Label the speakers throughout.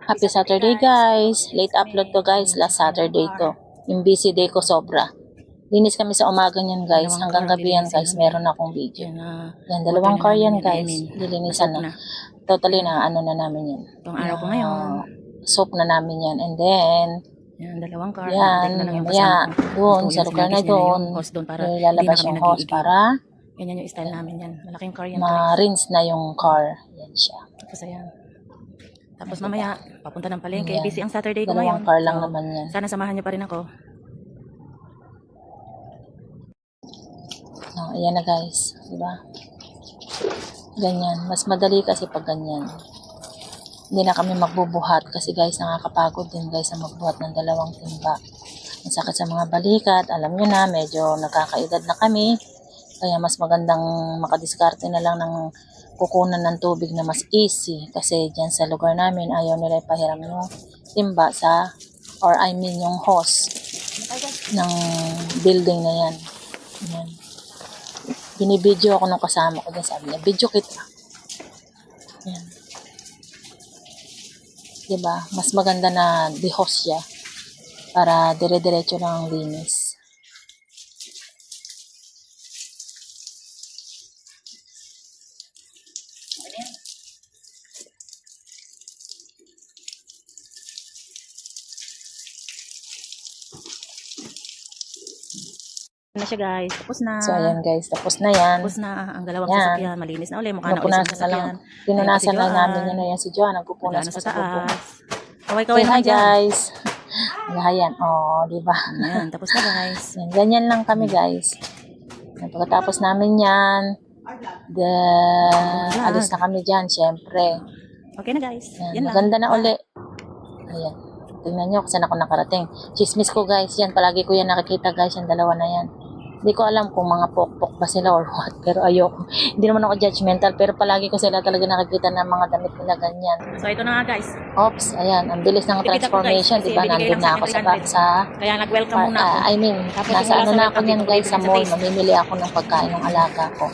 Speaker 1: Happy Saturday guys! Late upload to guys, last Saturday to. Yung busy day ko sobra. Linis kami sa umaga niyan guys, hanggang gabi yan guys, meron akong video. Yan, dalawang car yan guys, lilinisan na. Totally na ano na namin yan.
Speaker 2: Itong araw ko ngayon.
Speaker 1: Soap na namin yan. And then,
Speaker 2: yan, dalawang car.
Speaker 1: yan, mamaya, doon, sa lugar na doon, lalabas yung hose para
Speaker 2: ganyan yung style namin yan. Malaking car yan.
Speaker 1: ma-rinse na yung car. Yan siya.
Speaker 2: Tapos ayan. Tapos mamaya, papunta ng palengke. Busy ang Saturday ko
Speaker 1: dalawang
Speaker 2: ngayon.
Speaker 1: car lang naman yan.
Speaker 2: Sana samahan niyo pa rin ako.
Speaker 1: Ayan na guys. Diba? Ganyan. Mas madali kasi pag ganyan. Hindi na kami magbubuhat kasi guys, nakakapagod din guys na magbuhat ng dalawang timba. Ang sakit sa mga balikat. Alam nyo na, medyo nagkakaedad na kami. Kaya mas magandang makadiskarte na lang ng kukunan ng tubig na mas easy. Kasi dyan sa lugar namin, ayaw nila ipahiram yung timba sa, or I mean yung hose ng building na yan. Yan. Binibidyo ako nung kasama ko dyan. Sabi niya, video kita. Yan. Diba? Mas maganda na di-hose siya para dire-diretso lang ang linis.
Speaker 2: Na siya guys. Tapos na.
Speaker 1: So ayan guys, tapos na yan.
Speaker 2: Tapos na ang dalawang sasakyan. Malinis na ulit. Mukha na ulit ang sasakyan.
Speaker 1: Pinunasan lang namin yun. Ayan si Joan, nagpupunas
Speaker 2: sa
Speaker 1: sa
Speaker 2: taas.
Speaker 1: Kaway-kaway na guys. Ayan. Oh, di ba?
Speaker 2: Ayan, tapos na guys.
Speaker 1: Yan, ganyan lang kami guys. Pagkatapos namin yan, alis na kami dyan, syempre.
Speaker 2: Okay na guys.
Speaker 1: Yan, maganda na uli. Ayan. Tingnan nyo kung saan ako nakarating. Chismis ko guys, yan. Palagi ko yan nakikita guys, yung dalawa na yan. Hindi ko alam kung mga pokpok ba sila or what. Pero ayoko. Hindi naman ako judgmental. Pero palagi ko sila talaga nakikita ng mga damit nila ganyan.
Speaker 2: So ito na nga guys.
Speaker 1: Oops, ayan. Ang bilis ng transformation. Diba? Nandun na ako sa
Speaker 2: kaya nag-welcome muna ako.
Speaker 1: I mean, nasa ano na ako yan guys sa mall. Mamimili ako ng pagkain ng alaga ko.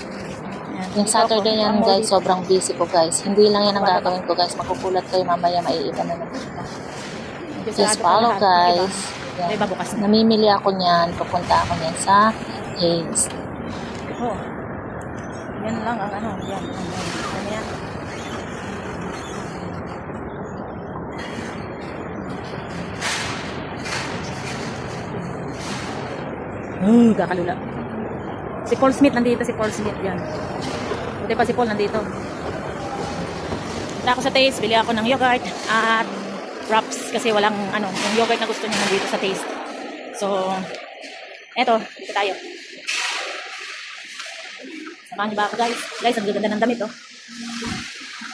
Speaker 1: Yung Saturday yan guys, sobrang busy ko guys. Hindi lang yan ang gagawin ko guys. Makukulat kayo mamaya, maiiba na naman. Just follow guys. Yan. Namimili ako niyan. Pupunta ako niyan sa Hayes.
Speaker 2: Oh. Yan lang ang ano. Yan. Ano yan? Kakalula. Si Paul Smith nandito. Si Paul Smith yan. Buti pa si Paul nandito. Punta ako sa Taste. Bili ako ng yogurt at wraps kasi walang ano, yung yogurt na gusto niya nandito sa Taste. So, eto, dito tayo. Samahan niyo ba ako guys? Guys, ang gaganda ng damit oh.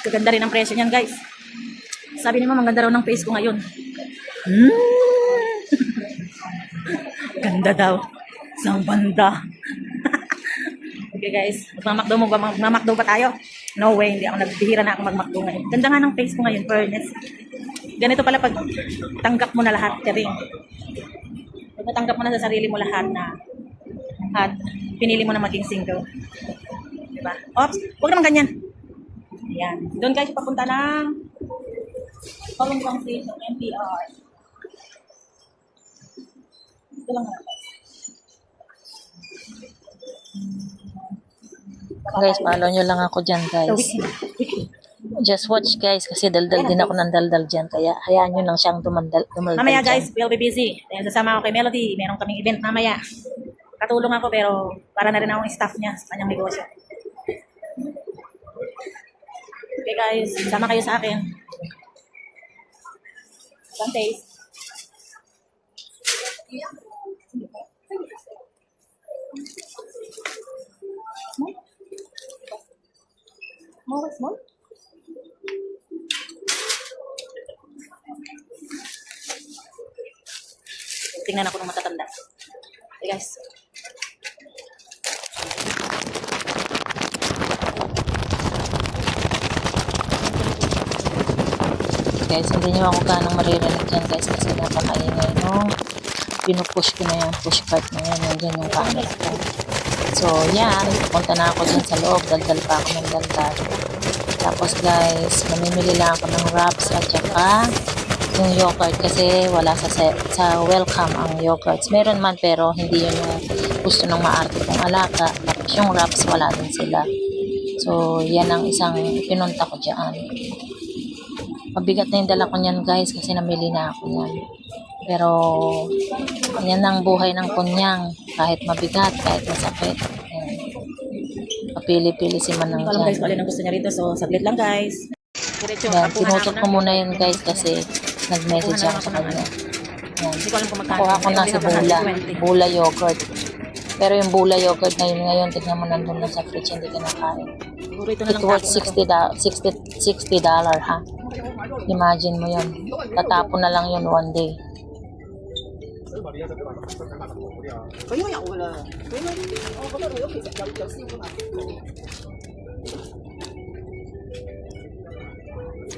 Speaker 2: Gaganda rin ang presyo niyan guys. Sabi ni Mama, ang ganda raw ng face ko ngayon. Ganda daw. Isang banda. Okay guys, magmamakdo ba tayo? No way, hindi ako nagbihira na ako magmakdo ngayon. Ganda nga ng face ko ngayon, fairness. Ganito pala pag tanggap mo na lahat, Tering. Pag natanggap mo na sa sarili mo lahat na at pinili mo na maging single. Diba? Oops, huwag naman ganyan. Ayan. Doon guys, papunta ng Palungkang Station, NPR. Ito lang naman.
Speaker 1: Guys, follow nyo lang ako dyan guys. Just watch guys kasi daldal din ako ng daldal dyan. Kaya hayaan nyo lang siyang dumaldal
Speaker 2: mamaya
Speaker 1: dyan.
Speaker 2: guys, we'll be busy. Dahil sasama ako kay Melody. Meron kaming event mamaya. Katulong ako pero para na rin akong staff niya sa kanyang negosyo. Okay guys, sama kayo sa akin. Sundays. Small? Tingnan ako ng matatanda. Okay guys.
Speaker 1: Guys, hindi nyo ako ganong maririnig dyan guys kasi napakaingay nung pinupush ko na yan, push cart na yan, yung yung camera ko. So yan, punta na ako dyan sa loob, daldal pa ako ng daldal. Tapos guys, mamimili lang ako ng wraps at saka yung yogurt kasi wala sa welcome ang yogurts. Meron man pero hindi yun yung gusto ng maarte kong alaga. Tapos yung wraps wala din sila. So yan ang isang pinunta ko dyan. Mabigat na yung dala ko niyan guys kasi namili na ako niyan. Pero yan ang buhay ng kunyang. Kahit mabigat, kahit masakit. Ayan. Papili-pili si Manang
Speaker 2: Hindi ko alam guys
Speaker 1: dyan.
Speaker 2: kung alin ang gusto niya rito. So, saglit lang guys. Diretso,
Speaker 1: Yan,
Speaker 2: tapuhan
Speaker 1: tinutok
Speaker 2: ako
Speaker 1: ko
Speaker 2: na.
Speaker 1: muna yun guys kasi nag-message
Speaker 2: Tapuhan
Speaker 1: ako sa
Speaker 2: na ako
Speaker 1: kanya. Yan.
Speaker 2: Hindi ko alam kung magkano.
Speaker 1: Nakuha ko na
Speaker 2: Only
Speaker 1: sa
Speaker 2: have
Speaker 1: Bula.
Speaker 2: 120.
Speaker 1: Bula yogurt. Pero yung Bula yogurt na yun ngayon, tignan mo nandun lang sa fridge, hindi ka nakain.
Speaker 2: Siguro ito na
Speaker 1: It
Speaker 2: lang
Speaker 1: worth
Speaker 2: tapo na to.
Speaker 1: $60 ha. Imagine mo yun. Tatapon na lang yun one day.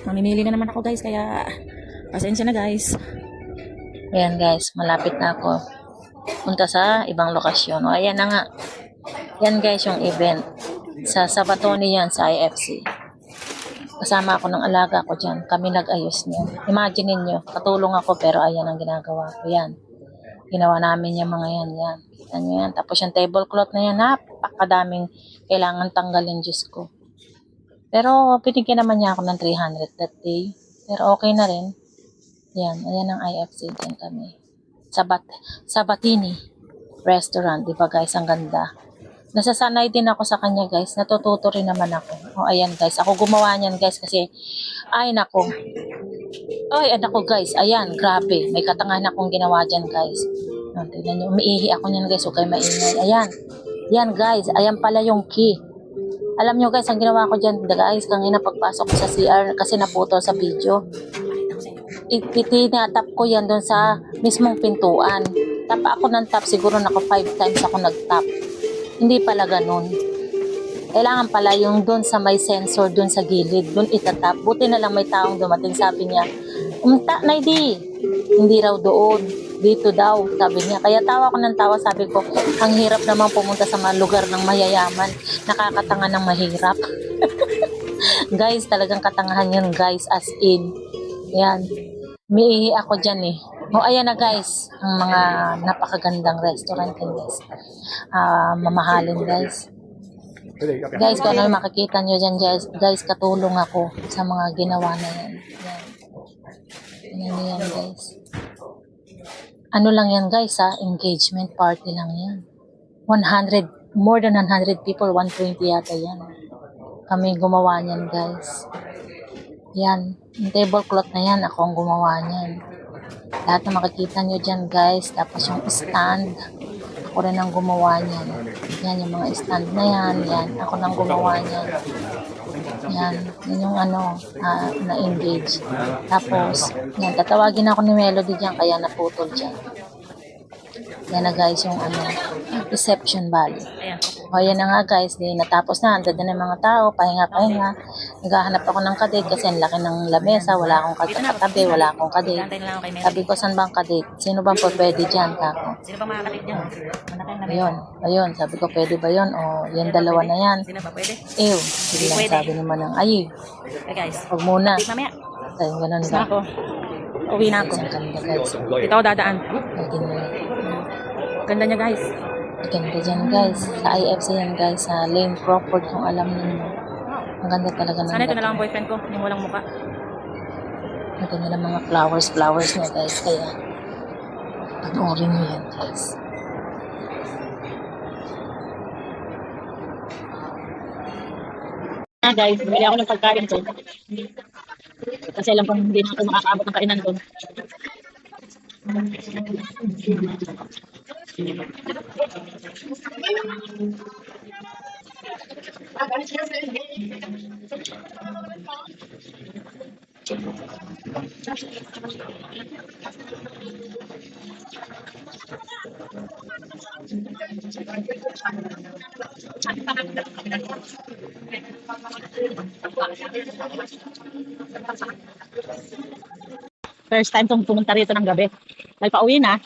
Speaker 2: Mamimili na naman ako guys, kaya pasensya na guys.
Speaker 1: Ayan guys, malapit na ako. Punta sa ibang lokasyon. O ayan na nga. Yan guys yung event. Sa Sabatoni yan, sa IFC. Kasama ako ng alaga ko dyan. Kami nag-ayos niya. Imagine niyo katulong ako pero ayan ang ginagawa ko. Yan. Ginawa namin yung mga yan. Yan. Kita nyo yan. Tapos yung tablecloth na yan, napakadaming kailangan tanggalin, Diyos ko. Pero pinigyan naman niya ako ng 300 that day. Pero okay na rin. Yan. Ayan ang IFC. Dyan kami. Sabatini restaurant. Diba guys? Ang ganda. Nasasanay din ako sa kanya guys. Natututo rin naman ako. O ayan guys. Ako gumawa niyan guys kasi ay nako. Ay anak ko guys. Ayan. Grabe. May katangahan akong ginawa dyan guys. Tignan nyo. Umiihi ako niyan guys. Okay maingay. Ayan. Yan guys. Ayan pala yung key. Alam nyo guys. Ang ginawa ko dyan guys. Kanina pagpasok ko sa CR kasi naputol sa video. Itinatap ko yan doon sa mismong pintuan. Tap ako ng tap. Siguro naka 5 times ako nag-tap. Hindi pala ganun. Kailangan pala yung doon sa may sensor doon sa gilid, doon itatap. Buti na lang may taong dumating, sabi niya, Naidi, hindi raw doon, dito daw, sabi niya. Kaya tawa ko ng tawa, sabi ko, ang hirap naman pumunta sa mga lugar ng mayayaman, nakakatanga ng mahirap. Guys, talagang katangahan yun guys, as in. Yan, miihi ako dyan eh. O ayan na guys, ang mga napakagandang restaurant din guys. Mamahalin guys. Guys, kung ano yung makikita nyo dyan guys, katulong ako sa mga ginawa na yan. Yan. Yan guys. Ano lang yan guys ha, engagement party lang yan. 100, more than 100 people, 120 yata yan. Kami gumawa niyan guys. Yan, yung tablecloth na yan, ako ang gumawa niyan. Lahat na makikita nyo dyan guys. Tapos yung stand, ako rin ang gumawa niyan. Yan yung mga stand na yan. Yan, ako nang gumawa niyan. Yan, yun yung ano, na-engage. Tapos, yan, tatawagin ako ni Melody dyan kaya naputol dyan. Yan na guys yung ano, reception bali.
Speaker 2: Ayan.
Speaker 1: O yan na nga guys, di natapos na, andad na yung mga tao, pahinga-pahinga. Naghahanap ako ng kadate kasi ang laki ng lamesa, wala akong katabi, wala akong kadate.
Speaker 2: Antay na lang ako kay Mary.
Speaker 1: Sabi ko, saan bang kadate? Sino bang pwede dyan, kako?
Speaker 2: Sino ba makakatip dyan? Manakay na
Speaker 1: Ayun, ayun, sabi ko, pwede ba yun? O, yan dalawa na yan.
Speaker 2: Sino ba pwede?
Speaker 1: Ew, sige lang
Speaker 2: pwede.
Speaker 1: sabi naman ng, ay,
Speaker 2: Okay guys.
Speaker 1: huwag muna.
Speaker 2: Wait mamaya.
Speaker 1: Ayun, ganun
Speaker 2: Na
Speaker 1: ba?
Speaker 2: ako. Uwi na ako.
Speaker 1: Isang ganda guys.
Speaker 2: Ito ako dadaan.
Speaker 1: Pwede mo yan.
Speaker 2: Ganda niya guys.
Speaker 1: Ganda dyan guys. Sa IFC yan guys. Sa Lane Crawford kung alam niyo. Ang ganda talaga ng
Speaker 2: Sana ito na lang ang
Speaker 1: dating.
Speaker 2: boyfriend ko. Yung walang muka.
Speaker 1: Ang ganda ng mga flowers niya guys. Kaya panoorin niyo yan guys.
Speaker 2: Guys, bumili ako ng pagkain ko. Kasi alam kong hindi na ako makakaabot ng kainan doon. First time kong pumunta rito ng gabi. Nagpa-uwi na.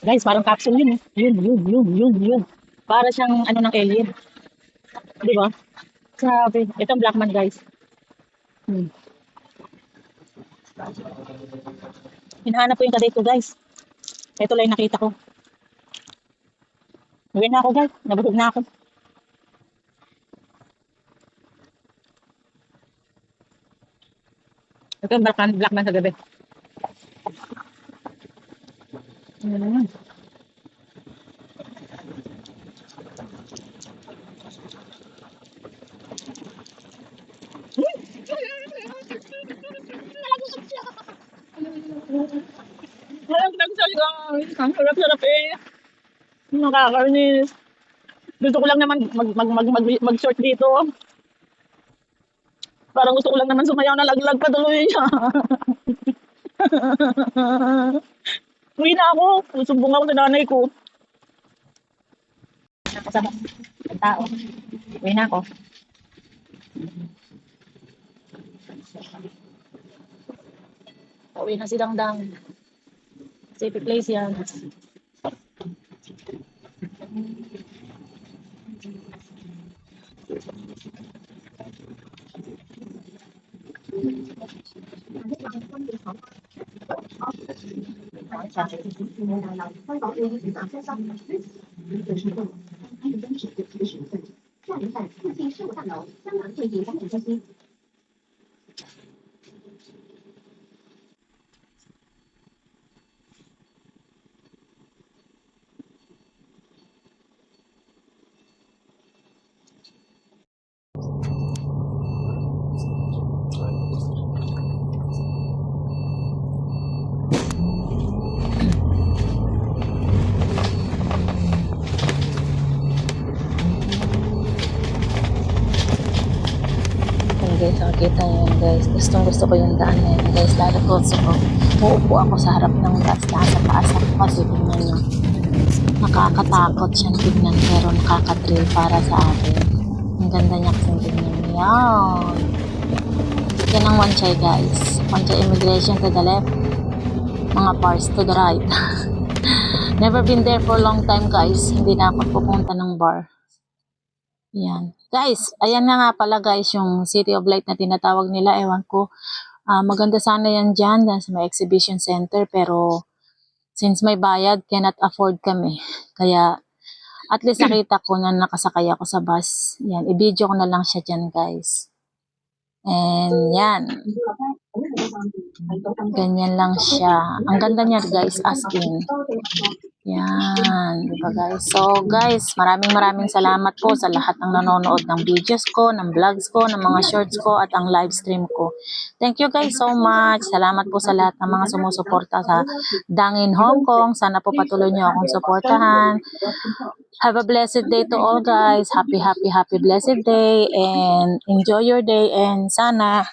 Speaker 2: Guys, parang capsule yun eh. Yun. Para siyang ano ng alien. Di ba? Grabe. Ito ang Blackman, guys. Hmm. Hinahanap ko yung kadate ko, guys. Ito lang yung nakita ko. Uwi na ako, guys. Nabusog na ako. Ito yung Blackman sa gabi. Mm. Walang nagsalga. Ang sarap-sarap eh. Nakakarnis. Gusto ko lang naman mag-short dito. Parang gusto ko lang naman sumayaw na laglag pa tuloy niya. Uwi na ako. Susumbong ako sa nanay ko. Kasama ang tao. Uwi na ako. Uwi na si Dangdang. Safe place yan.
Speaker 1: Ayan guys, nakikita nyo yan guys. Gustong gusto ko yung daan na yan guys. Lalo ko ko. Uupo ako sa harap ng taas. Nasa taas ako kasi tingnan nyo. Nakakatakot siyang tignan pero nakaka-thrill para sa akin. Ang ganda niya kasing tignan. Yan. Yan ang Wanchay guys. Wanchay immigration to the left. Mga bars to the right. Never been there for a long time guys. Hindi na ako pupunta ng bar. Yan. Guys, ayan na nga pala guys yung City of Light na tinatawag nila. Ewan ko. Maganda sana yan dyan sa may exhibition center. Pero since may bayad, cannot afford kami. Kaya at least nakita ko na nakasakay ako sa bus. Yan. I-video ko na lang siya dyan guys. And yan. Ganyan lang siya. Ang ganda niya guys, as in. Yan, diba guys? So guys, maraming salamat po sa lahat ng nanonood ng videos ko, ng vlogs ko, ng mga shorts ko, at ang live stream ko. Thank you guys so much. Salamat po sa lahat ng mga sumusuporta sa Dangin Hong Kong. Sana po patuloy niyo akong suportahan. Have a blessed day to all guys. Happy blessed day. And enjoy your day. And sana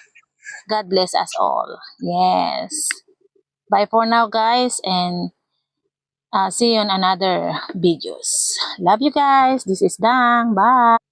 Speaker 1: God bless us all. Yes. Bye for now guys. And see you on another videos. Love you guys. This is Dang. Bye.